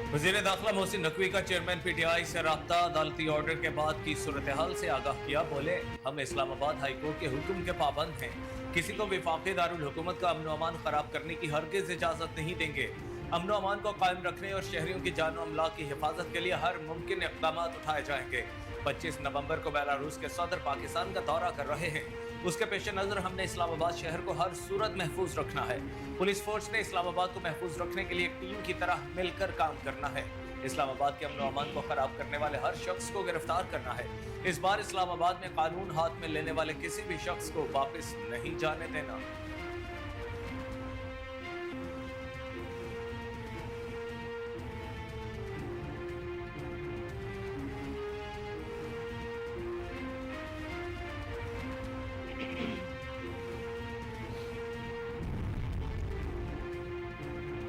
वजीर दाखिला मोहसिन नकवी का चेयरमैन पीटीआई से रब्ता, अदालती ऑर्डर के बाद की सूरत हाल से आगाह किया। बोले, हम इस्लामाबाद हाईकोर्ट के हुक्म के पाबंद हैं, किसी को वफाकी दारुल हुकूमत का अमन अमान खराब करने की हरगिज इजाजत नहीं देंगे। अमन अमान को कायम रखने और शहरियों की जान और अमलाक की हिफाजत के लिए हर मुमकिन इक़दाम उठाए जाएंगे। 25 नवंबर को बेलारूस के सदर पाकिस्तान का दौरा कर रहे हैं, उसके पेश नजर हमने इस्लामाबाद शहर को हर सूरत महफूज रखना है। पुलिस फोर्स ने इस्लामाबाद को महफूज रखने के लिए एक टीम की तरह मिलकर काम करना है। इस्लामाबाद के अमन अमान को खराब करने वाले हर शख्स को गिरफ्तार करना है। इस बार इस्लामाबाद में कानून हाथ में लेने वाले किसी भी शख्स को वापस नहीं जाने देना।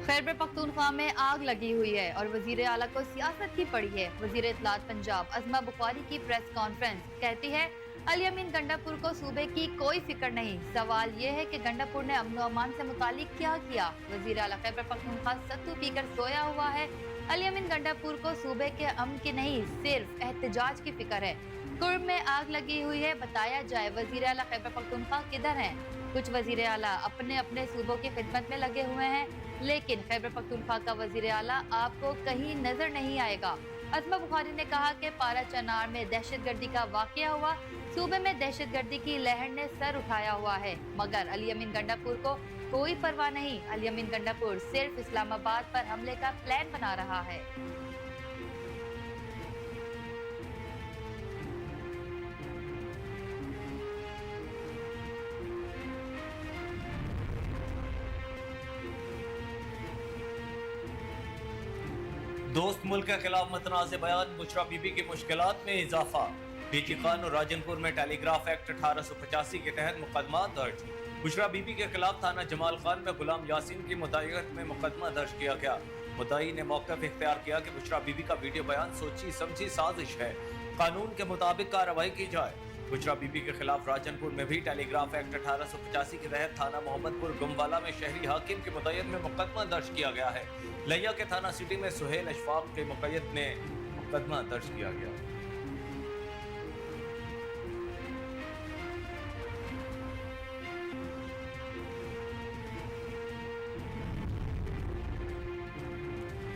खैबर पख्तूनख्वा में आग लगी हुई है और वजीर आला को सियासत की पड़ी है। वजीर इत्तलात पंजाब अज़मा बुखारी की प्रेस कॉन्फ्रेंस कहती है, अली अमीन गंडापुर को सूबे की कोई फिक्र नहीं। सवाल ये है कि गंडापुर ने अमन अमान से मुतालिक क्या किया। वजीर आला खैबर पख्तूनख्वा सत्तू पीकर सोया हुआ है। अली अमीन गंडापुर को सूबे के अमन की नहीं, सिर्फ एहतजाज की फिक्र है। कुर्ब में आग लगी हुई है, बताया जाए वजीर आला खैबर पख्तूनख्वा किधर हैं। कुछ वजीर आला अपने अपने सूबों की खिदमत में लगे हुए हैं, लेकिन खैबर पख्तूनख्वा का वजीर आला आपको कहीं नजर नहीं आएगा। अज़मा बुखारी ने कहा कि पारा चनार में दहशतगर्दी का वाकया हुआ, सूबे में दहशतगर्दी की लहर ने सर उठाया हुआ है, मगर अली अमीन गंडापुर को कोई परवाह नहीं। अली अमीन गंडापुर सिर्फ इस्लामाबाद पर हमले का प्लान बना रहा है। दोस्त मुल्क के खिलाफ मतनाज़ बयान, बुशरा बीबी की मुश्किलात में इजाफा। डीजी खान और राजनपुर में टेलीग्राफ एक्ट 1885 के तहत मुकदमा दर्ज। बुशरा बीबी के खिलाफ थाना जमाल खान में गुलाम यासीन की मुदायत में मुकदमा दर्ज किया गया। मुद्दाई ने मौक़िफ़ इख्तियार किया कि बुशरा बीबी का वीडियो बयान सोची समझी साजिश है, कानून के मुताबिक कार्रवाई की जाए। बुशरा बीबी के खिलाफ राजनपुर में भी टेलीग्राफ एक्ट 1885 के तहत थाना मोहम्मदपुर गुमवाला में शहरी हाकिम की मुद्दत में मुकदमा दर्ज किया गया है। लिया के थाना सिटी में सुहेल अशफाक के मुक़य्यद में मुकदमा दर्ज किया गया।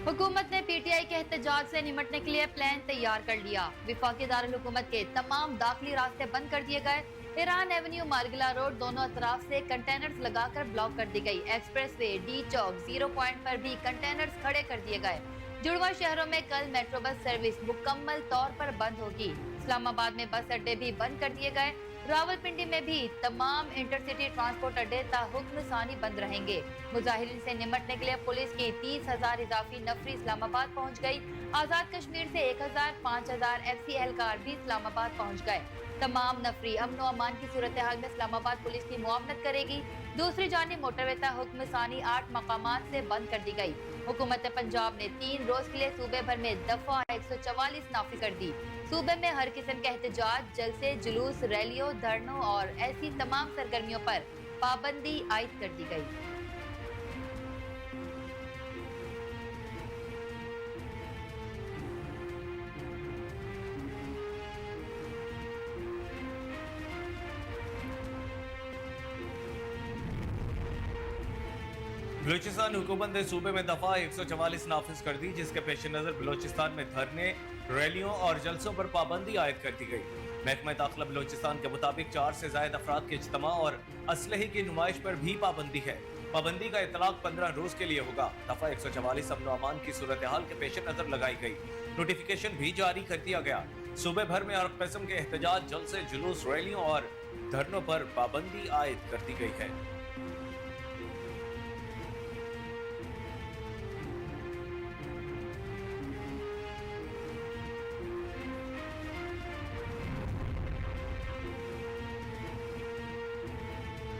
हुकूमत ने पीटीआई के एहतजाज से निमटने के लिए प्लान तैयार कर लिया। वफाकी दारुल हुकूमत के तमाम दाखिली रास्ते बंद कर दिए गए। ईरान एवेन्यू मार्गिला रोड दोनों अतराफ से कंटेनर्स लगाकर ब्लॉक कर दी गई। एक्सप्रेस वे, डी चौक, 0 पॉइंट पर भी कंटेनर्स खड़े कर दिए गए। जुड़वा शहरों में कल मेट्रो बस सर्विस मुकम्मल तौर पर बंद होगी। इस्लामाबाद में बस अड्डे भी बंद कर दिए गए। रावलपिंडी में भी तमाम इंटरसिटी ट्रांसपोर्ट अड्डे ताहुक्म सानी बंद रहेंगे। मुजाहिरीन से निमटने के लिए पुलिस की 30,000 इजाफी नफरी इस्लामाबाद पहुंच गई। आजाद कश्मीर से 1,000, 5,000 FC एहलकार भी इस्लामाबाद पहुंच गए। तमाम नफरी अमन व अमान की सूरत हाल में इस्लामाबाद पुलिस की मुआवनत करेगी। दूसरी जानिब मोटरवे ताहुक्म सानी 8 मकामात से बंद कर दी गई। हुकूमत पंजाब ने 3 रोज के लिए सूबे भर में दफा 144 नाफिज कर दी। सूबे में हर किस्म के एहतजाज, जलसे, जुलूस, रैलियों, धरनों और ऐसी तमाम सरगर्मियों पर पाबंदी आयद कर दी गई। बलूचिस्तान हुकूमत ने सूबे में दफा 144 नाफिज कर दी, जिसके पेश नजर बलूचिस्तान में धरने, रैलियों और जलसों पर पाबंदी आयद कर दी गई। महकमा दाखिला बलूचिस्तान के मुताबिक 4 से ज्यादा अफराद के इज्तिमा और असलहे की नुमाइश पर भी पाबंदी है। पाबंदी का इतलाक 15 रोज के लिए होगा। दफा 144 अमन अमान की सूरत हाल के पेश नजर लगाई गई। नोटिफिकेशन भी जारी कर दिया गया। सूबे भर में हर किस्म के एहतजाज, जलसे, जुलूस, रैलियों और धरनों पर पाबंदी आयद कर दी गई है।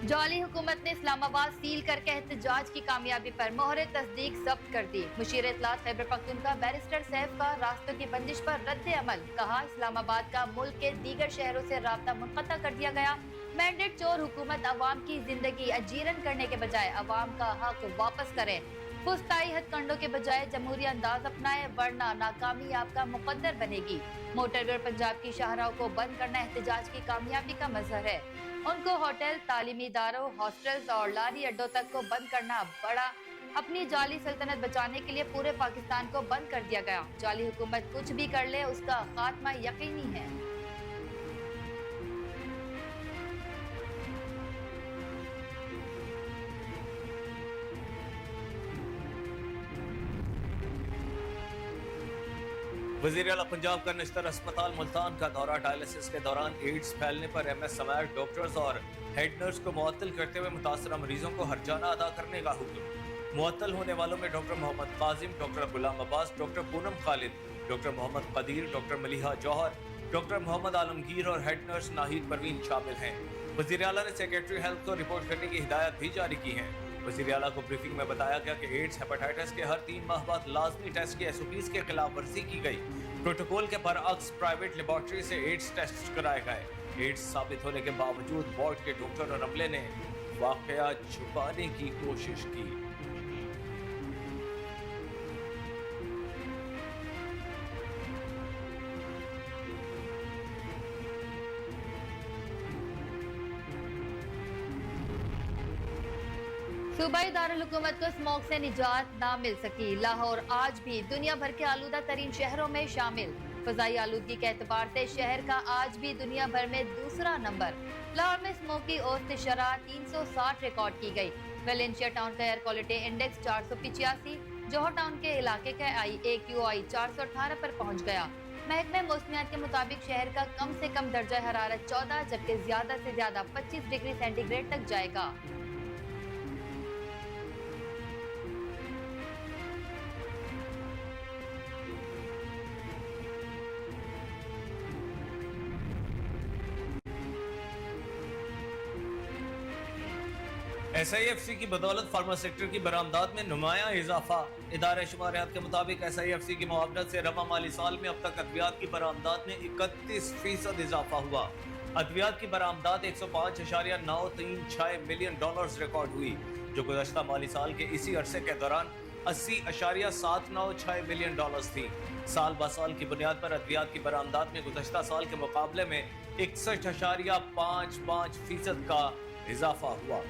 जौली हुकूमत ने इस्लामाबाद सील करके एहतजाज की कामयाबी पर मोहर तस्दीक जब्त कर दी। मुशीर इत्तलात खैबर पख्तूनख्वा बैरिस्टर सैफ का रास्तों की बंदिश पर रद्द अमल। कहा, इस्लामाबाद का मुल्क के दीगर शहरों से राब्ता मुनक़ता कर दिया गया। मैंडेट चोर हुकूमत अवाम की जिंदगी अजीरन करने के बजाय अवाम का हक वापस करें। फुस्ताई हथकंडों के बजाय जमहूरी अंदाज अपनाए वरना नाकामी आपका मुकद्दर बनेगी। मोटरवे और पंजाब की शाहराहों को बंद करना एहतजाज की कामयाबी का मजहर है। उनको होटल, तालीमी इदारों, हॉस्टल्स और लारी अड्डों तक को बंद करना बड़ा। अपनी जाली सल्तनत बचाने के लिए पूरे पाकिस्तान को बंद कर दिया गया। जाली हुकूमत कुछ भी कर ले, उसका खात्मा यकीनी है। वज़ीर आला पंजाब का नश्तर अस्पताल मुल्तान का दौरा। डायलिसिस के दौरान एड्स फैलने पर MS समेत डॉक्टर्स और हेड नर्स को मुअत्तल करते हुए मुतासरा मरीजों को हर्जाना अदा करने का हुक्म। मुअत्तल होने वालों में doctor Mohammad Kazim, doctor Ghulam Abbas, doctor Poonam Khalid, doctor Mohammad Qadeer, doctor Maliha Jauhar, doctor Mohammad Alamgir और हेड नर्स नाहिद परवीन शामिल हैं। वज़ीर आला ने सेक्रेटरी हेल्थ को रिपोर्ट करने की हिदायत भी जारी की है। वज़ीर आला को ब्रीफिंग में बताया गया कि एड्स हेपेटाइटिस के हर 3 माह बाद लाजमी टेस्ट की SOPs के खिलाफ वर्जी की गई। प्रोटोकॉल के बरअक्स प्राइवेट लेबॉर्ट्री से एड्स टेस्ट कराए गए। एड्स साबित होने के बावजूद वार्ड के डॉक्टर और अमले ने वाकया छुपाने की कोशिश की। सूबाई दारुल हुकूमत को स्मोक से निजात ना मिल सकी। लाहौर आज भी दुनिया भर के आलूदा तरीन शहरों में शामिल। फजाई आलूदगी के एतबार से शहर का आज भी दुनिया भर में दूसरा नंबर। लाहौर में स्मोक की औसत शरह 360 रिकॉर्ड की गई। वेलेंशिया टाउन का एयर क्वालिटी इंडेक्स 485, जोहर टाउन के इलाके का AQI 418 पर पहुंच गया। महकमे मौसमियात के मुताबिक शहर का कम से कम दर्जा हरारत 14 जबकि ज्यादा से ज्यादा 25 डिग्री सेंटीग्रेड तक जाएगा। SIFC की बदौलत फार्मा सेक्टर की बरामदात में नुमाया इजाफा। इदारे शुमारियात के मुताबिक SIFC की मुआवनत से रवा माली साल में अब तक अद्वियात की बरामदात में 31% इजाफा हुआ। अद्वियात की बरामदात $105.936 मिलियन रिकॉर्ड हुई, जो गुज़श्ता माली साल के इसी अरसे के दौरान $80.796 मिलियन थी। साल ब साल की बुनियाद पर अद्वियात की बरामदात में गुज़श्ता साल के मुकाबले में 61.55% का इजाफा हुआ।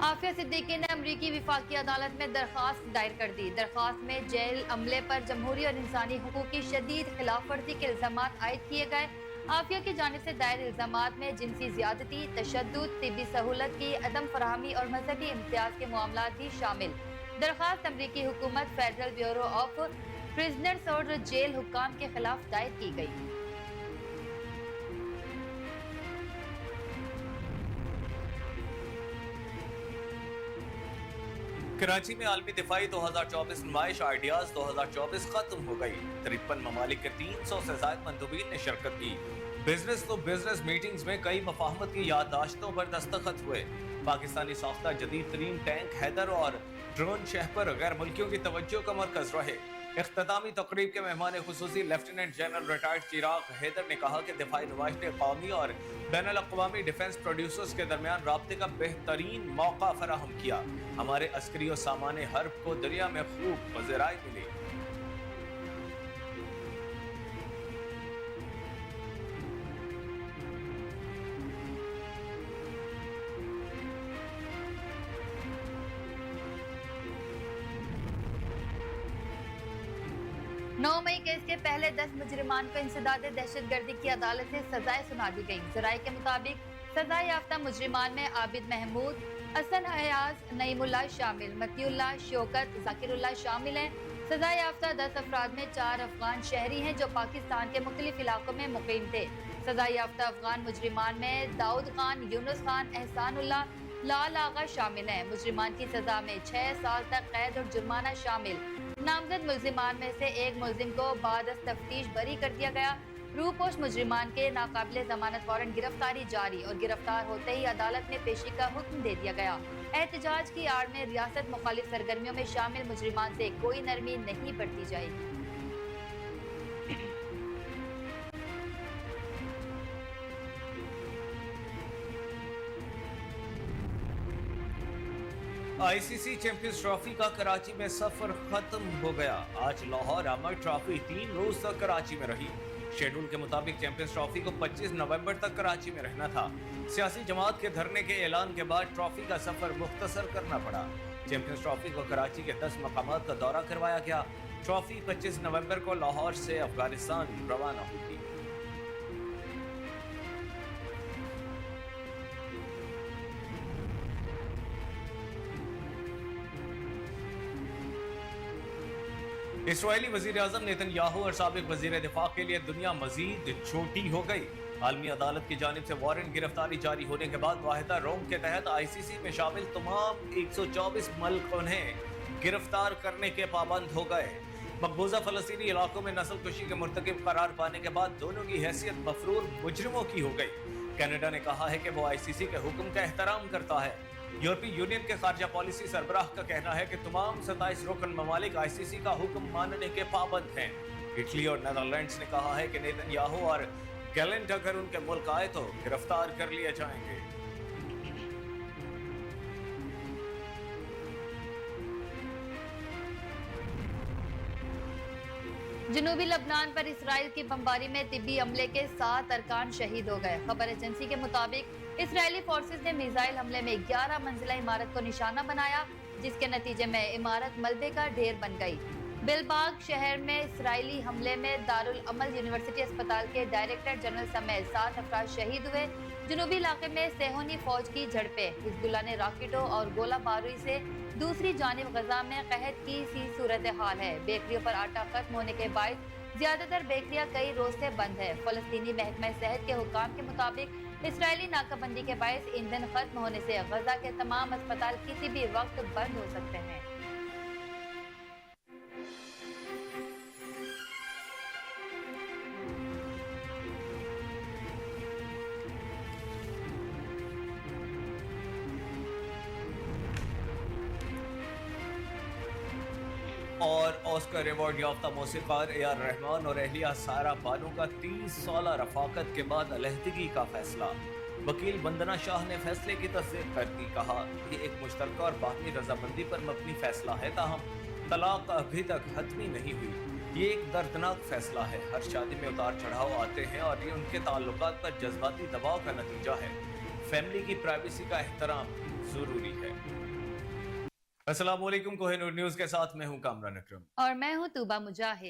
आफिया सिद्दीकी ने अमरीकी विफाकी अदालत में दरख्वास्त दायर कर दी। दरख्वास्त में जेल अमले पर जमहूरी और इंसानी हुकूक की शदीद खिलाफ वर्जी के इल्जामात आयद किए गए। आफिया की जानिब से दायर इल्जामात में जिनसी ज्यादती, तशद्दुद, तिब्बी सहूलत की अदम फराहमी और मजहबी इम्तियाज के मामलात भी शामिल। दरख्वास्त अमरीकी हुकूमत, फेडरल ब्यूरो ऑफ प्रिजनर्स और जेल हुक्काम के खिलाफ दायर की गई। कराची में आलमी दिफाई 2024 नुमाइश आइडियाज 2024 खत्म हो गई। 53 ममालिक के 300 से ज्यादा मंदूबीन ने शिरकत की। बिजनेस तो बिजनेस मीटिंग्स में कई मफाहमत की याददाश्तों पर दस्तखत हुए। पाकिस्तानी साख्ता जदीद तरीन टैंक हैदर और ड्रोन शह पर गैर मुल्कियों की तवज्जो का मरकज रहे। इख्तितामी तकरीब के मेहमान खुसूसी लेफ्टिनेंट जनरल रिटायर्ड चिराग हैदर ने कहा कि दिफाई नुमाइश ने कौमी और बैनुल अक़वामी डिफेंस प्रोड्यूसर्स के दरमियान राब्ते का बेहतरीन मौका फराहम किया। हमारे अस्करी और सामाने हर्ब को दुनिया में खूब पज़ीराई मिली। नौ मई केस के पहले 10 मुजरिमान को इंसदाद दहशतगर्दी की अदालत से सजाएं सुना दी गई। जराये के मुताबिक सजा याफ्ता मुजरिमान में आबिद महमूद, हसन अयाज, नईमुल्लाह शामिल, मतीउल्लाह, शौकत, जाकिरुल्लाह शामिल हैं। सजा याफ्ता 10 अफराद में 4 अफगान शहरी हैं जो पाकिस्तान के मुख्तलिफ इलाकों में मुकीम थे। सजा याफ्ता अफगान मुजरिमान में दाऊद खान, यूनुस खान, एहसानुल्लाह, लाल आगा शामिल हैं। मुजरिमान की सजा में 6 साल तक कैद और जुर्माना शामिल। नामजद मुल्जिमान में से एक मुल्जिम को बाद तफ्तीश बरी कर दिया गया। रूपोश मुजरिमान के नाकाबिले जमानत वारंट गिरफ्तारी जारी और गिरफ्तार होते ही अदालत में पेशी का हुक्म दे दिया गया। एहतजाज की आड़ में रियासत मुखालिफ सरगर्मियों में शामिल मुजरिमान से कोई नरमी नहीं बरती जाएगी। आईसीसी चैंपियंस ट्रॉफी का कराची में सफर खत्म हो गया। आज लाहौर अमर ट्रॉफी 3 रोज तक कराची में रही। शेड्यूल के मुताबिक चैंपियंस ट्रॉफी को 25 नवंबर तक कराची में रहना था। सियासी जमात के धरने के ऐलान के बाद ट्रॉफी का सफर मुख्तसर करना पड़ा। चैंपियंस ट्रॉफी को कराची के 10 मकामात का दौरा करवाया गया। ट्रॉफी 25 नवंबर को लाहौर से अफगानिस्तान रवाना होगी। इसराइली वजीर आजम नेतन्याहू और साबिक वजीर दिफा के लिए दुनिया मजीद छोटी हो गई। आलमी अदालत की जानिब से वारंट गिरफ्तारी जारी होने के बाद वाहिदा रोम के तहत आईसीसी में शामिल तमाम 124 मुल्क उन्हें गिरफ्तार करने के पाबंद हो गए। मकबूजा फलस्तीनी इलाकों में नस्ल कुशी के मुर्तकिब करार पाने के बाद दोनों की हैसियत मफरूर मुजरिमों की हो गई। कनाडा ने कहा है कि वो आईसीसी के हुक्म का एहतराम करता है। यूरोपीय यूनियन के खारजा पॉलिसी सरबराह का कहना है कि तमाम 27 रुकन ममालिक आईसीसी का हुक्म मानने के पाबंद हैं। इटली और नेदरलैंड्स ने कहा है कि नेतन्याहू और गैलेंट अगर उनके मुल्क आए तो गिरफ्तार कर लिए जाएंगे। जनूबी लबनान पर इसराइल की बमबारी में तिब्बी अमले के 7 अरकान शहीद हो गए। खबर एजेंसी के मुताबिक इसराइली फोर्सेस ने मिसाइल हमले में 11 मंजिला इमारत को निशाना बनाया, जिसके नतीजे में इमारत मलबे का ढेर बन गई। बिलबाग शहर में इसराइली हमले में दारुल अमल यूनिवर्सिटी अस्पताल के डायरेक्टर जनरल समेत 7 अफराद शहीद हुए। जनूबी इलाके में सेहोनी फौज की झड़पें, हिजबुल्लाह ने रॉकेटों और गोला बारूद से दूसरी जानिब गजा में कहत की सी सूरत हाल है। बेकरियों पर आटा खत्म होने के बाद ज्यादातर बेकरियां कई रोज से बंद है। फलस्तीनी महकमा सेहत के हुक्काम के मुताबिक इसराइली नाकाबंदी के बायस ईंधन खत्म होने से गजा के तमाम अस्पताल किसी भी वक्त बंद हो सकते हैं। और ऑस्कर अवार्ड याफ्ता मौसीकार ए आर रहमान और अहलिया सारा बानो का 30 साला रफाकत के बाद अलहदगी का फैसला। वकील वंदना शाह ने फैसले की तस्दीक कर दी। कहा ये एक मुश्तरका और बाहमी रजामंदी पर मबनी फैसला है, ताहम तलाक अभी तक हतमी नहीं हुई। ये एक दर्दनाक फैसला है। हर शादी में उतार चढ़ाव आते हैं और ये उनके ताल्लुकात पर जज्बाती दबाव का नतीजा है। फैमिली की प्राइवेसी का एहतराम जरूरी है। अस्सलाम वालेकुम, कोहिनूर न्यूज़ के साथ मैं हूं कामरान अकरम और मैं हूं तूबा मुजाहिद।